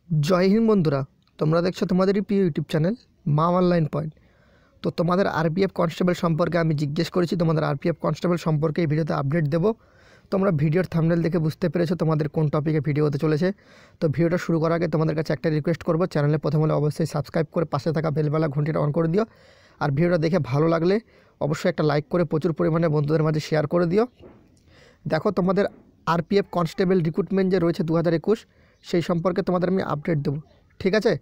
जय हिंद बंधुरा তোমরা দেখছো তোমাদেরই প্রিয় ইউটিউব চ্যানেল মা অনলাইন পয়েন্ট। তো তোমাদের আরপিএফ কনস্টেবল সম্পর্কে আমি জিজ্ঞেস করেছি, তোমাদের আরপিএফ কনস্টেবল সম্পর্কে এই ভিডিওতে আপডেট দেব। তোমরা ভিডিওর থাম্বনেল দেখে বুঝতে পেরেছো তোমাদের কোন টপিকে ভিডিও হতে চলেছে। তো ভিডিওটা শুরু করার আগে তোমাদের কাছে একটা রিকোয়েস্ট করব, চ্যানেলে প্রথম হলে অবশ্যই সাবস্ক্রাইব করে পাশে থাকা বেলবেলা ঘন্টিটা অন করে দিও। আর ভিডিওটা দেখে ভালো লাগলে অবশ্যই একটা লাইক করে প্রচুর পরিমাণে বন্ধুদের মাঝে শেয়ার করে দিও। দেখো তোমাদের আরপিএফ কনস্টেবল রিক্রুটমেন্ট যে রয়েছে 2021 সেই সম্পর্কে তোমাদের আমি আপডেট দেবো, ঠিক আছে।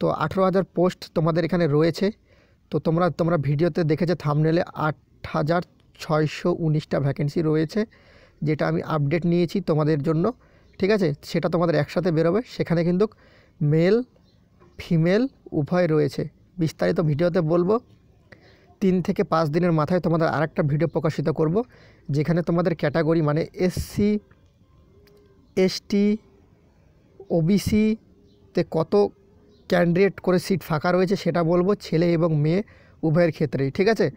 তো 18,000 পোস্ট তোমাদের এখানে রয়েছে। তো তোমরা ভিডিওতে দেখেছে থাম্বনেলে 8,619টা ভ্যাকেন্সি রয়েছে, যেটা আমি আপডেট নিয়েছি তোমাদের জন্য, ঠিক আছে। সেটা তোমাদের একসাথে বেরোবে, সেখানে কিন্তু মেল ফিমেল উভয় রয়েছে। বিস্তারিত ভিডিওতে বলবো। 3 থেকে 5 দিনের মাথায় তোমাদের আরেকটা ভিডিও প্রকাশিত করব, যেখানে তোমাদের ক্যাটাগরি মানে এসসি এসটি ওবিসিতে কত ক্যান্ডিডেট করে সিট ফাঁকা রয়েছে সেটা বলবো, ছেলে এবং মেয়ে উভয়ের ক্ষেত্রেই, ঠিক আছে।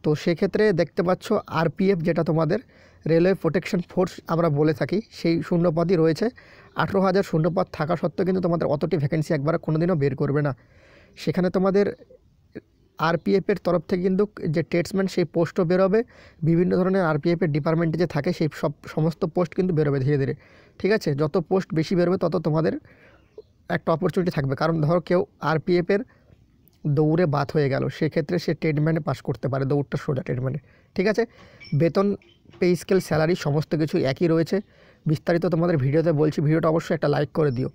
তো সেক্ষেত্রে দেখতে পাচ্ছ আরপিএফ, যেটা তোমাদের রেলওয়ে প্রোটেকশন ফোর্স আমরা বলে থাকি, সেই শূন্যপদই রয়েছে। 18,000 শূন্যপদ থাকা সত্ত্বেও কিন্তু তোমাদের অতটি ভ্যাকেন্সি একবার কোনোদিনও বের করবে না। সেখানে তোমাদের আরপিএফের তরফ থেকে কিন্তু যে টেটসম্যান সেই পোস্টও বেরোবে। বিভিন্ন ধরনের আরপিএফের ডিপার্টমেন্টে যে থাকে সেই সমস্ত পোস্ট কিন্তু বেরোবে ধীরে ধীরে, ঠিক আছে। যত পোস্ট বেশি বেরোবে তত তোমাদের একটা অপরচুনিটি থাকবে। কারণ ধরো কেউ আরপিএফের দৌড়ে বাদ হয়ে গেল, সেক্ষেত্রে সে টেটম্যানে পাস করতে পারে, দৌড়টা সোজা টেটম্যানে, ঠিক আছে। বেতন, পে স্কেল, স্যালারি সমস্ত কিছু একই রয়েছে। বিস্তারিত তোমাদের ভিডিওতে বলছি, ভিডিওটা অবশ্যই একটা লাইক করে দিও।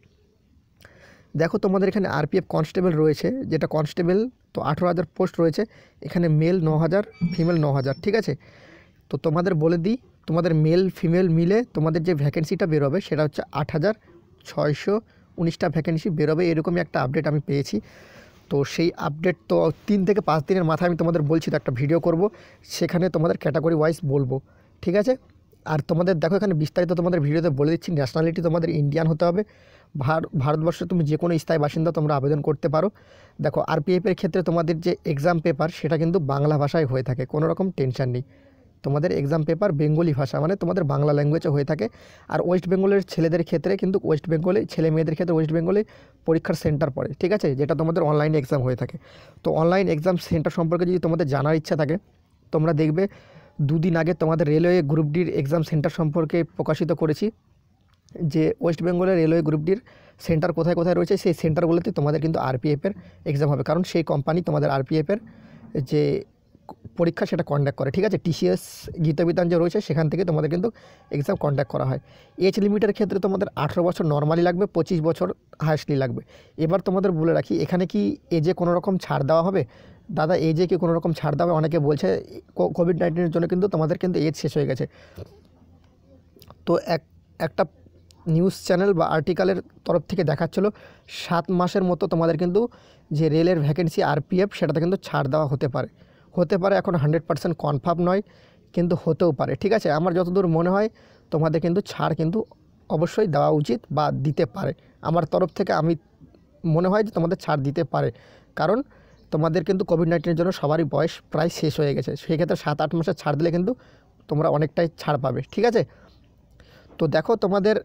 দেখো তোমাদের এখানে আরপিএফ কনস্টেবল রয়েছে, যেটা কনস্টেবল তো 18,000 পোস্ট রয়েছে। এখানে মেল 9,000, ফিমেল 9,000, ঠিক আছে। তো তোমাদের বলে দিই, তোমাদের মেল ফিমেল মিলে তোমাদের যে ভ্যাকেন্সিটা বেরোবে সেটা হচ্ছে 8,619টা ভ্যাকেন্সি বেরোবে, এরকমই একটা আপডেট আমি পেয়েছি। তো সেই আপডেট তো 3 থেকে 5 দিনের মাথায় আমি তোমাদের বলছি, তো একটা ভিডিও করব, সেখানে তোমাদের ক্যাটাগরি ওয়াইজ বলবো, ঠিক আছে। আর তোমাদের দেখো এখানে বিস্তারিত তোমাদের ভিডিওতে বলে দিচ্ছি। ন্যাশনালিটি তোমাদের ইন্ডিয়ান হতে হবে। ভারতবর্ষে তুমি যে কোনো স্থায়ী বাসিন্দা তোমরা আবেদন করতে পারো। দেখো আরপিএফের ক্ষেত্রে তোমাদের যে এক্সাম পেপার সেটা কিন্তু বাংলা ভাষায় হয়ে থাকে, কোনো রকম টেনশন নেই। তোমাদের এক্সাম পেপার বেঙ্গলি ভাষা, মানে তোমাদের বাংলা ল্যাঙ্গুয়েজে হয়ে থাকে। আর ওয়েস্ট বেঙ্গলের ছেলেদের ক্ষেত্রে কিন্তু ওয়েস্ট বেঙ্গলে, ছেলে মেয়েদের ক্ষেত্রে ওয়েস্ট বেঙ্গলে পরীক্ষার সেন্টার পড়ে, ঠিক আছে, যেটা তোমাদের অনলাইন এক্সাম হয়ে থাকে। তো অনলাইন এক্সাম সেন্টার সম্পর্কে যদি তোমাদের জানার ইচ্ছা থাকে, তোমরা দেখবে 2 দিন আগে তোমাদের রেলওয়ে গ্রুপ ডির এক্সাম সেন্টার সম্পর্কে প্রকাশিত করেছি, যে ওয়েস্ট বেঙ্গলের রেলওয়ে গ্রুপ ডির সেন্টার কোথায় কোথায় রয়েছে। সেই সেন্টারগুলোতে তোমাদের কিন্তু আরপিএফের এক্সাম হবে, কারণ সেই কোম্পানি তোমাদের আরপিএফের যে পরীক্ষা সেটা কন্ডাক্ট করে, ঠিক আছে। টিসিএস গীতবিতান যে রয়েছে সেখান থেকে তোমাদের কিন্তু এক্সাম কন্ডাক্ট করা হয়। এজ লিমিটের ক্ষেত্রে তোমাদের 18 বছর নর্মালি লাগবে, 25 বছর হায়েস্টলি লাগবে। এবার তোমাদের বলে রাখি, এখানে কি এজে কোনো রকম ছাড় দেওয়া হবে? দাদা এজে কি কোনো রকম ছাড় দেওয়া হবে? অনেকে বলছে কোভিড-19-এর জন্য কিন্তু তোমাদের কিন্তু এজ শেষ হয়ে গেছে। তো একটা নিউজ চ্যানেল বা আর্টিকেলের তরফ থেকে দেখাচ্ছিলো 7 মাসের মতো তোমাদের কিন্তু যে রেলের ভ্যাকেন্সি আরপিএফ সেটাতে কিন্তু ছাড় দেওয়া হতে পারে। এখন 100% কনফার্ম নয়, কিন্তু হতেও পারে, ঠিক আছে। আমার যতদূর মনে হয় তোমাদের কিন্তু ছাড় কিন্তু অবশ্যই দেওয়া উচিত বা দিতে পারে। আমার তরফ থেকে আমি মনে হয় যে তোমাদের ছাড় দিতে পারে, কারণ তোমাদের কিন্তু কোভিড-19-এর জন্য সবারই বয়স প্রায় শেষ হয়ে গেছে। সেই ক্ষেত্রে 7-8 মাসের ছাড় দিলে কিন্তু তোমরা অনেকটাই ছাড় পাবে, ঠিক আছে। তো দেখো তোমাদের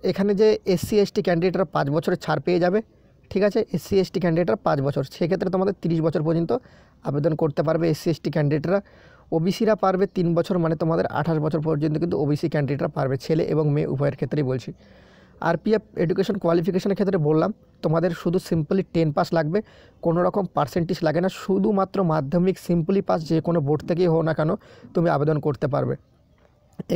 এখানে যে এসসি এসটি ক্যান্ডিডেটরা 5 বছরের ছাড় পেয়ে যাবে, ঠিক আছে। এসসি এসটি ক্যান্ডিডেটরা 5 বছর, সেক্ষেত্রে তোমাদের 30 বছর পর্যন্ত আবেদন করতে পারবে এসসি এসটি ক্যান্ডিডেটরা। ওবিসিরা পারবে 3 বছর, মানে তোমাদের 28 বছর পর্যন্ত কিন্তু ওবিসি ক্যান্ডিডেটরা পারবে, ছেলে এবং মেয়ে উভয়ের ক্ষেত্রেই বলছি। আরপিএফ এডুকেশন কোয়ালিফিকেশনের ক্ষেত্রে বললাম, তোমাদের শুধু সিম্পলি 10 পাস লাগবে, কোনো রকম পার্সেন্টেজ লাগে না, শুধুমাত্র মাধ্যমিক সিম্পলি পাস যে কোনো বোর্ড থেকেই হোক না কেন তুমি আবেদন করতে পারবে।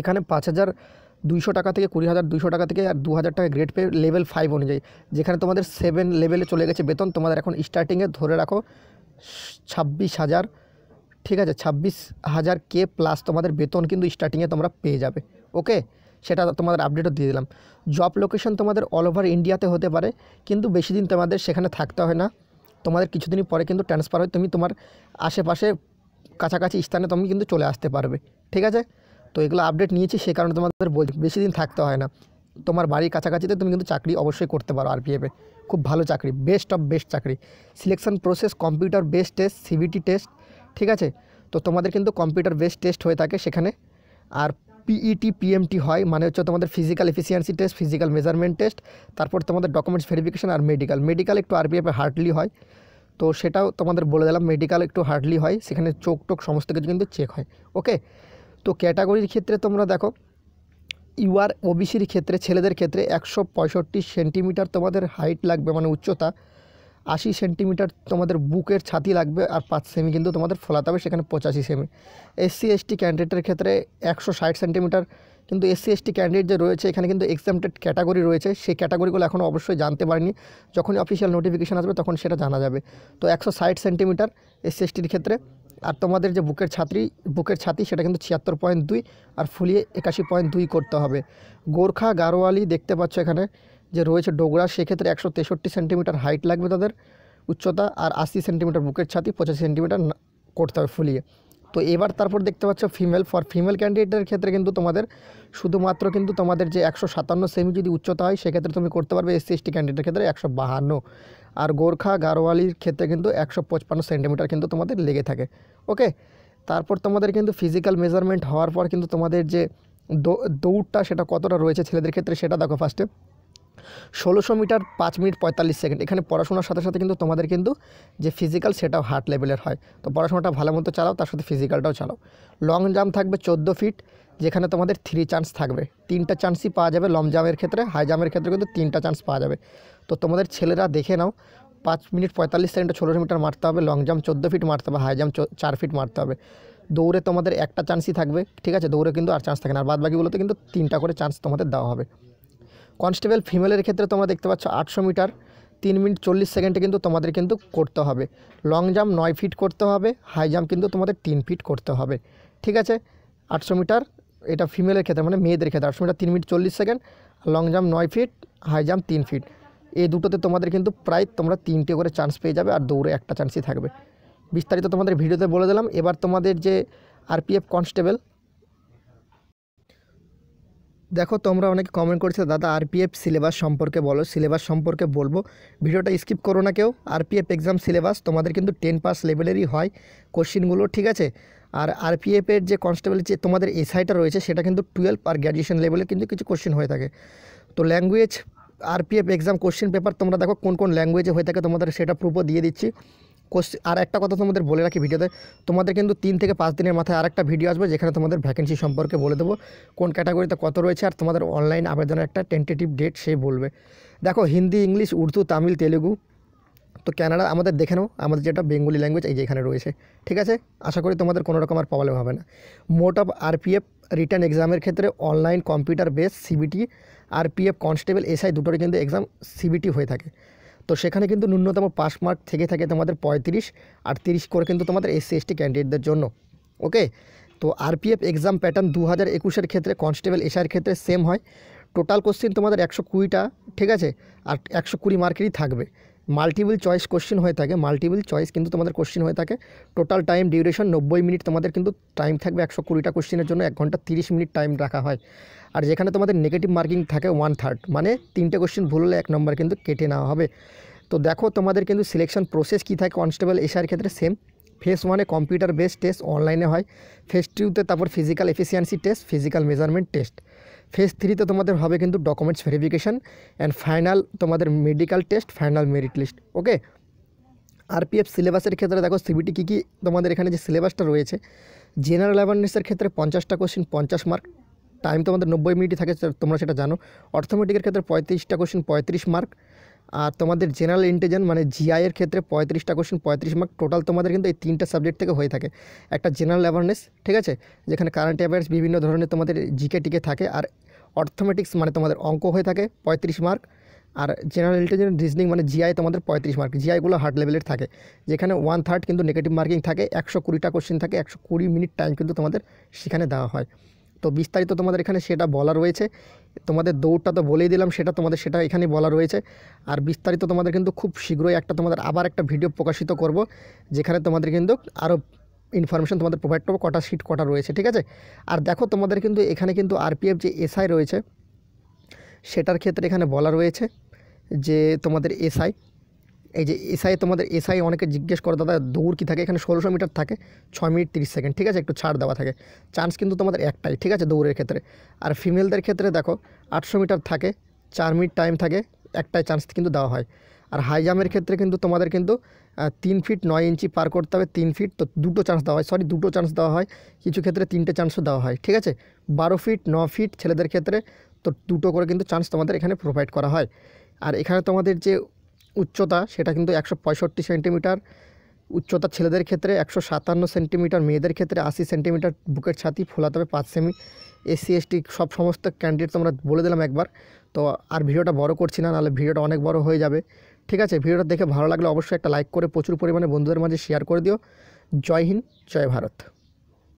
এখানে 5,200 টাকা থেকে 20,200 টাকা থেকে আর 2,000 টাকা গ্রেড পে লেভেল 5 অনুযায়ী, যেখানে তোমাদের 7 লেভেলে চলে গেছে বেতন। তোমাদের এখন স্টার্টিংয়ে ধরে রাখো 26,000, ঠিক আছে, 26,000 কে প্লাস তোমাদের বেতন কিন্তু স্টার্টিংয়ে তোমরা পেয়ে যাবে, ওকে। সেটা তোমাদের আপডেটও দিয়ে দিলাম। জব লোকেশন তোমাদের অল ওভার ইন্ডিয়াতে হতে পারে, কিন্তু বেশি দিন তোমাদের সেখানে থাকতে হয় না। তোমাদের কিছুদিনই পরে কিন্তু ট্রান্সফার হয়, তুমি তোমার আশেপাশে কাছাকাছি স্থানে তুমি কিন্তু চলে আসতে পারবে, ঠিক আছে। তো এগুলো আপডেট নিয়েছি, সে কারণে তোমাদের বলছি বেশি দিন থাকতে হয় না। তোমার বাড়ির কাছাকাছিতে তুমি কিন্তু চাকরি অবশ্যই করতে পারো আরপিএফে, খুব ভালো চাকরি, বেস্ট অফ বেস্ট চাকরি। Selection process computer based test, CBT test, ঠিক আছে। তো তোমাদের কিন্তু কম্পিউটার বেসড টেস্ট হয়ে থাকে সেখানে। আর পিইটি পিএমটি হয়, মানে হচ্ছে তোমাদের physical efficiency test, physical measurement test, তারপর তোমাদের ডকুমেন্টস ভেরিফিকেশন আর মেডিকেল একটু আরপিএফে হার্ডলি হয়। তো সেটাও তোমাদের বলে দিলাম, মেডিকেল একটু হার্ডলি হয়, সেখানে চোখ টোক সমস্ত কিছু কিন্তু চেক হয়। ওকে, তো ক্যাটাগরির ক্ষেত্রে তোমরা দেখো ইউআর ওবিসির ক্ষেত্রে ছেলেদের ক্ষেত্রে 165 সেন্টিমিটার তোমাদের হাইট লাগবে, মানে উচ্চতা, 80 সেন্টিমিটার তোমাদের বুকের ছাতি লাগবে, আর 5 সেমি কিন্তু তোমাদের ফোলাতে হবে, সেখানে 85 সেমি। এসসি এসটি ক্যান্ডিডেটের ক্ষেত্রে 160 সেন্টিমিটার, কিন্তু এসসি এসটি ক্যান্ডিডেট যে রয়েছে এখানে কিন্তু এক্সামটেড ক্যাটাগরি রয়েছে, সেই ক্যাটাগরিগুলো এখনও অবশ্যই জানতে পারিনি, যখনই অফিসিয়াল নোটিফিকেশান আসবে তখন সেটা জানা যাবে। তো 160 সেন্টিমিটার এসসি এসটির ক্ষেত্রে। আর তোমাদের যে বুকের ছাতি সেটা কিন্তু 76.2 আর ফুলিয়ে 81.2 করতে হবে। গোর্খা গারোয়ালি দেখতে পাচ্ছ এখানে যে রয়েছে ডোগরা, সেক্ষেত্রে 163 সেন্টিমিটার হাইট লাগবে তাদের উচ্চতা, আর 80 সেন্টিমিটার বুকের ছাতি, 85 সেন্টিমিটার করতে হবে ফুলিয়ে। তো এবার তারপর দেখতে পাচ্ছ ফিমেল ক্যান্ডিডেটের ক্ষেত্রে কিন্তু তোমাদের শুধুমাত্র কিন্তু তোমাদের যে 157 সেমি যদি উচ্চতা হয় সেক্ষেত্রে তুমি করতে পারবে এসসি এসটি ক্যান্ডিডেটের ক্ষেত্রে 152, আর গোর্খা গারোয়ালির ক্ষেত্রে কিন্তু 155 সেন্টিমিটার কিন্তু তোমাদের লেগে থাকে। ওকে, তারপর তোমাদের কিন্তু ফিজিক্যাল মেজারমেন্ট হওয়ার পর কিন্তু তোমাদের যে দৌড়টা সেটা কতটা রয়েছে ছেলেদের ক্ষেত্রে সেটা দেখো। ফার্স্টে 1600 মিটার 5 মিনিট 45 সেকেন্ড। এখানে পড়াশোনার সাথে সাথে কিন্তু তোমাদের কিন্তু যে ফিজিক্যাল সেটাও হার্ড লেভেলের হয়, তো পড়াশোনাটা ভালো মতো চালাও, তার সাথে ফিজিক্যালটাও চালাও। লং জাম্প থাকবে 14 ফিট, যেখানে তোমাদের 3 চান্স থাকবে, 3টা চান্সই পাওয়া যাবে লং জাম্পের ক্ষেত্রে, হাই জাম্পের ক্ষেত্রে কিন্তু 3টা চান্স পাওয়া যাবে। তো তোমাদের ছেলেরা দেখে নাও, 5 মিনিট 45 সেকেন্ডে 1600 মিটার মারতে হবে, লং জাম্প 14 ফিট মারতে হবে, হাই জাম্প 4 ফিট মারতে হবে। দৌড়ে তোমাদের একটা চান্সই থাকবে, ঠিক আছে, দৌড়ে কিন্তু আর চান্স থাকে না, আর বাদ বাকিগুলোতে কিন্তু 3টা করে চান্স তোমাদের দেওয়া হবে। কনস্টেবল ফিমেলের ক্ষেত্রে তোমরা দেখতে পাচ্ছ 800 মিটার 3 মিনিট 40 সেকেন্ডে কিন্তু তোমাদের কিন্তু করতে হবে। লং জাম্প 9 ফিট করতে হবে, হাই জাম্প কিন্তু তোমাদের 3 ফিট করতে হবে, ঠিক আছে। 800 মিটার এটা ফিমেলের ক্ষেত্রে, মানে মেয়েদের ক্ষেত্রে 800 metre 3 minute 40 second, long jump 9 feet, high jump 3 feet. এই দুটোতে তোমাদের কিন্তু প্রায় তোমরা 3টে করে চান্স পেয়ে যাবে, আর দৌড়ে একটা চান্সই থাকবে। বিস্তারিত তোমাদের ভিডিওতে বলে দিলাম। এবার তোমাদের যে আরপিএফ কনস্টেবল, দেখো তোমরা অনেকে কমেন্ট করেছো দাদা আরপিএফ সিলেবাস সম্পর্কে বলো। সিলেবাস সম্পর্কে বলবো, ভিডিওটা স্কিপ করো না কেউ। আরপিএফ এক্সাম সিলেবাস তোমাদের কিন্তু 10 পাস লেভেলেরই হয় কোশ্চিনগুলো, ঠিক আছে। আর আরপিএফের যে কনস্টেবলের যে তোমাদের এসআইটা রয়েছে সেটা কিন্তু 12 আর গ্র্যাজুয়েশন লেভেলে কিন্তু কিছু কোশ্চিন হয়ে থাকে। তো language RPF exam question paper তোমরা দেখো কোন কোন ল্যাঙ্গুয়েজে হয়ে থাকে, তোমাদের সেটা প্রুফও দিয়ে দিচ্ছি। আর একটা কথা তোমাদের বলে রাখি ভিডিওতে, তোমাদের কিন্তু 3 থেকে 5 দিনের মাথায় আর একটা ভিডিও আসবে যেখানে তোমাদের ভ্যাকেন্সি সম্পর্কে বলে দেবো, কোন ক্যাটাগরিতে কত রয়েছে, আর তোমাদের অনলাইন আবেদনের একটা টেন্টেটিভ ডেট সে বলবে। দেখো হিন্দি, ইংলিশ, উর্দু, তামিল, তেলেগু, তো কানাডা আমাদের দেখে নাও, আমাদের যেটা বেঙ্গলি ল্যাঙ্গুয়েজ এই যে এখানে রয়েছে, ঠিক আছে। আশা করি তোমাদের কোনো রকম আর প্রবলেম হবে না। মোট অফ আরপিএফ রিটার্ন এক্সামের ক্ষেত্রে online computer base CBT, RPF constable SI দুটোরই কিন্তু এক্সাম সিবিটি হয়ে থাকে। তো সেখানে কিন্তু ন্যূনতম পাস মার্ক থেকে থাকে তোমাদের 35 আর 30 করে কিন্তু তোমাদের এসসি এসটি ক্যান্ডিডেটদের জন্য। ওকে, তো আরপিএফ এক্সাম প্যাটার্ন 2021-এর ক্ষেত্রে কনস্টেবল এসআইয়ের ক্ষেত্রে সেম হয়। টোটাল কোশ্চিন তোমাদের 120টা, ঠিক আছে, আর 120 মার্কেরই থাকবে। মাল্টিপল চয়েস কোশ্চিন হয়ে থাকে, মাল্টিপল চয়েস কিন্তু তোমাদের কোশ্চিন হয়ে থাকে। টোটাল টাইম ডিউরেশন 90 মিনিট তোমাদের কিন্তু টাইম থাকবে। 120টা কোশ্চিনের জন্য 1 ঘন্টা 30 মিনিট টাইম রাখা হয়। আর যেখানে তোমাদের নেগেটিভ মার্কিং থাকে 1/3, মানে 3টে কোশ্চিন ভুল হলে 1 নম্বর কিন্তু কেটে নেওয়া হবে। তো দেখো তোমাদের কিন্তু সিলেকশন প্রসেস কী থাকে কনস্টেবল এসআইয়ের ক্ষেত্রে সেম। ফেজ 1-এ কম্পিউটার বেসড টেস্ট অনলাইনে হয়। ফেজ 2-তে তারপর physical efficiency test, physical measurement test. Phase 3-তে তোমাদের হবে কিন্তু ডকুমেন্টস ভেরিফিকেশান অ্যান্ড ফাইনাল তোমাদের medical test, final merit list. Okay, RPF সিলেবাসের ক্ষেত্রে দেখো সিবিটি কী তোমাদের এখানে যে সিলেবাসটা রয়েছে, জেনারেল অ্যাওয়ারনেসের ক্ষেত্রে 50টা কোশ্চিন 50 মার্ক, টাইম তোমাদের 90 মিনিটই থাকে, তোমরা সেটা জানো। অর্থোমেটিকের ক্ষেত্রে 35টা কোশ্চিন 35 মার্ক, আর তোমাদের জেনারেল ইন্টেলিজেন্স মানে জিআইয়ের ক্ষেত্রে 35টা কোশ্চিন 35 মার্ক। টোটাল তোমাদের কিন্তু এই 3টে সাবজেক্ট থেকে হয়ে থাকে। একটা জেনারেল অ্যাওয়ারনেস, ঠিক আছে, যেখানে কারেন্ট অ্যাফেয়ার্স বিভিন্ন ধরনের তোমাদের জিকে টিকে থাকে, আর অর্থমেটিক্স মানে তোমাদের অঙ্ক হয়ে থাকে 35 মার্ক, আর জেনারেল ইন্টেলিজেন্স রিজনিং মানে জিআই তোমাদের 35 মার্ক। জিআইগুলো হার্ড লেভেলের থাকে, যেখানে 1/3 কিন্তু নেগেটিভ মার্কিং থাকে। 120টা কোশ্চিন থাকে, 120 মিনিট টাইম কিন্তু তোমাদের সেখানে দেওয়া হয়। তো বিস্তারিত তোমাদের এখানে সেটা বলা রয়েছে। তোমাদের দৌড়টা তো বলেই দিলাম, সেটা এখানেই বলা রয়েছে। আর বিস্তারিত তোমাদের কিন্তু খুব শীঘ্রই তোমাদের আবার একটা ভিডিও প্রকাশিত করব, যেখানে তোমাদের কিন্তু আরও ইনফরমেশন তোমাদের প্রোভাইড করবো কটা সিট কটা রয়েছে, ঠিক আছে। আর দেখো তোমাদের কিন্তু এখানে কিন্তু আরপিএফ যে এসআই রয়েছে সেটার ক্ষেত্রে এখানে বলা রয়েছে যে তোমাদের এই যে এসআই, তোমাদের এসআই অনেকে জিজ্ঞেস করে দাদা দৌড় কী থাকে, এখানে 1600 মিটার থাকে 6 মিনিট 30 সেকেন্ড, ঠিক আছে, একটু ছাড় দেওয়া থাকে। চান্স কিন্তু তোমাদের একটাই, ঠিক আছে, দৌড়ের ক্ষেত্রে। আর ফিমেলদের ক্ষেত্রে দেখো 800 মিটার থাকে 4 মিনিট টাইম থাকে, একটাই চান্স কিন্তু দেওয়া হয়। আর হাই জাম্পের ক্ষেত্রে কিন্তু তোমাদের কিন্তু 3 ফিট 9 ইঞ্চি পার করতে হবে, 3 ফিট, তো দুটো চান্স দেওয়া হয়, দুটো চান্স দেওয়া হয়, কিছু ক্ষেত্রে 3টে চান্সও দেওয়া হয়, ঠিক আছে। 12 ফিট 9 ফিট ছেলেদের ক্ষেত্রে তো দুটো করে কিন্তু চান্স তোমাদের এখানে প্রোভাইড করা হয়। আর এখানে তোমাদের যে উচ্চতা সেটা কিন্তু 165 সেন্টিমিটার উচ্চতা ছেলেদের ক্ষেত্রে, 157 সেন্টিমিটার মেয়েদের ক্ষেত্রে, 80 সেন্টিমিটার বুকের ছাতি, ফোলাতে হবে 5 সেমি। এসসি এসটি সমস্ত ক্যান্ডিডেট তোমরা বলে দিলাম একবার। তো আর ভিডিওটা বড় করছি না, নাহলে ভিডিওটা অনেক বড় হয়ে যাবে, ঠিক আছে। ভিডিওটা দেখে ভালো লাগলে অবশ্যই একটা লাইক করে প্রচুর পরিমাণে বন্ধুদের মাঝে শেয়ার করে দিও। জয় হিন্দ, জয় ভারত।